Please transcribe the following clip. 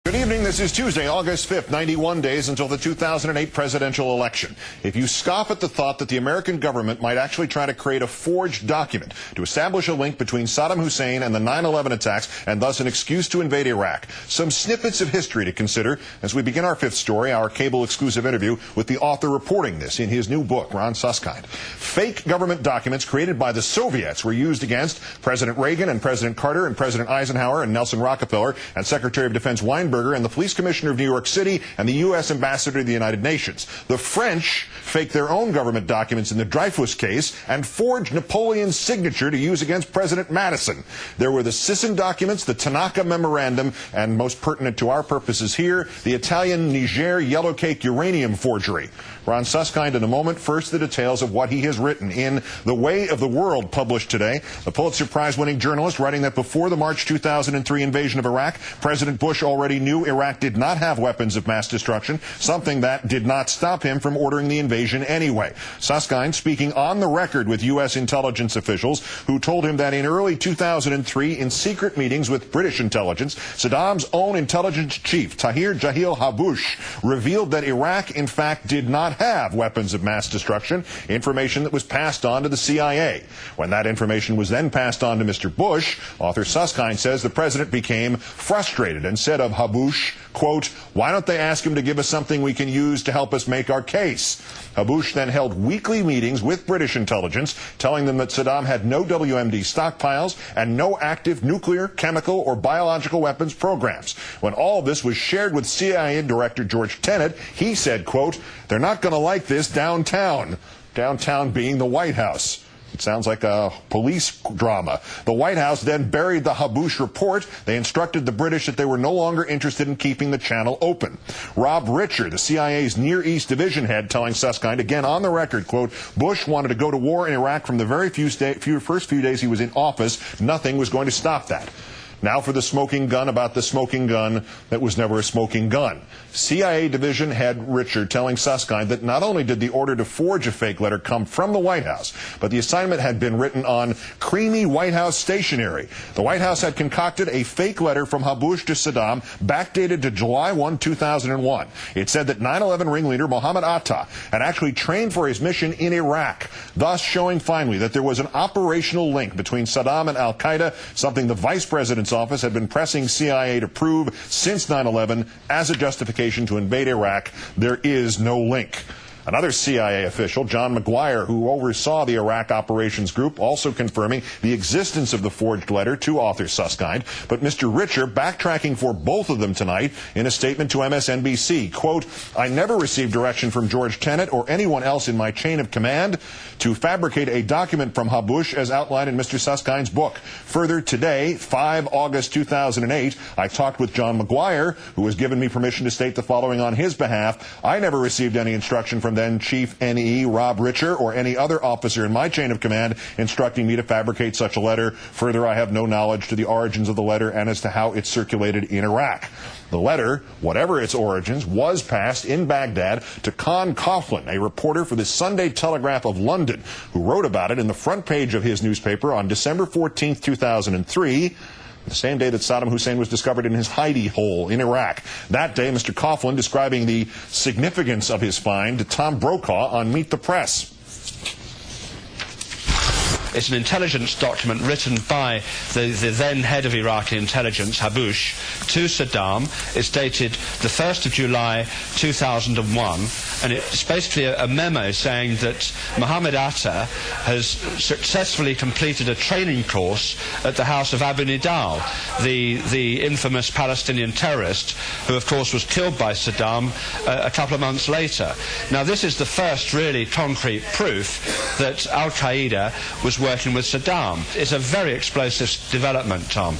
Good evening. This is Tuesday, August 5th, 91 days until the 2008 presidential election. If you scoff at the thought that the American government might actually try to create a forged document to establish a link between Saddam Hussein and the 9/11 attacks and thus an excuse to invade Iraq, some snippets of history to consider as we begin our fifth story, our cable exclusive interview with the author reporting this in his new book, Ron Suskind. Fake government documents created by the Soviets were used against President Reagan and President Carter and President Eisenhower and Nelson Rockefeller and Secretary of Defense Weinberger and the police commissioner of New York City and the U.S. ambassador to the United Nations. The French faked their own government documents in the Dreyfus case and forged Napoleon's signature to use against President Madison. There were the Sisson documents, the Tanaka memorandum, and most pertinent to our purposes here, the Italian Niger yellowcake uranium forgery. Ron Suskind in a moment. First, the details of what he has written in The Way of the World, published today. The Pulitzer Prize-winning journalist writing that before the March 2003 invasion of Iraq, President Bush already knew Iraq did not have weapons of mass destruction, something that did not stop him from ordering the invasion anyway. Suskind speaking on the record with U.S. intelligence officials who told him that in early 2003, in secret meetings with British intelligence, Saddam's own intelligence chief, Tahir Jahil Habbush, revealed that Iraq, in fact, did not have weapons of mass destruction, information that was passed on to the CIA. When that information was then passed on to Mr. Bush, author Suskind says the president became frustrated and said of Habbush, quote, "Why don't they ask him to give us something we can use to help us make our case?" Habbush then held weekly meetings with British intelligence, telling them that Saddam had no WMD stockpiles and no active nuclear, chemical, or biological weapons programs. When all this was shared with CIA Director George Tenet, he said, quote, "They're not going to like this downtown." Downtown being the White House. It sounds like a police drama. The White House then buried the Habbush report. They instructed the British that they were no longer interested in keeping the channel open. Rob Richer, the CIA's Near East division head, telling Suskind, again on the record, quote, "Bush wanted to go to war in Iraq from the very first few days he was in office. Nothing was going to stop that." Now for the smoking gun about the smoking gun that was never a smoking gun. CIA division head Richard telling Suskind that not only did the order to forge a fake letter come from the White House, but the assignment had been written on creamy White House stationery. The White House had concocted a fake letter from Habbush to Saddam, backdated to July 1, 2001. It said that 9/11 ringleader Mohammed Atta had actually trained for his mission in Iraq, thus showing finally that there was an operational link between Saddam and al-Qaeda, something the vice president's office had been pressing CIA to prove since 9/11 as a justification to invade Iraq. There is no link. Another CIA official, John McGuire, who oversaw the Iraq operations group, also confirming the existence of the forged letter to author Suskind. But Mr. Richer backtracking for both of them tonight in a statement to MSNBC, quote, "I never received direction from George Tenet or anyone else in my chain of command to fabricate a document from Habbush as outlined in Mr. Suskind's book. Further, today, 5 August 2008, I talked with John McGuire, who has given me permission to state the following on his behalf. I never received any instruction from then Chief NE Rob Richer or any other officer in my chain of command instructing me to fabricate such a letter. Further, I have no knowledge to the origins of the letter and as to how it circulated in Iraq." The letter, whatever its origins, was passed in Baghdad to Con Coughlin, a reporter for the Sunday Telegraph of London, who wrote about it in the front page of his newspaper on December 14, 2003, the same day that Saddam Hussein was discovered in his hidey hole in Iraq. That day, Mr. Coughlin describing the significance of his find to Tom Brokaw on Meet the Press. It's an intelligence document written by the then head of Iraqi intelligence, Habbush, to Saddam. It's dated the 1st of July 2001, and it's basically a memo saying that Mohammed Atta has successfully completed a training course at the house of Abu Nidal, the infamous Palestinian terrorist who, of course, was killed by Saddam a couple of months later. Now, this is the first really concrete proof that al-Qaeda was working with Saddam. It's a very explosive development, Tom.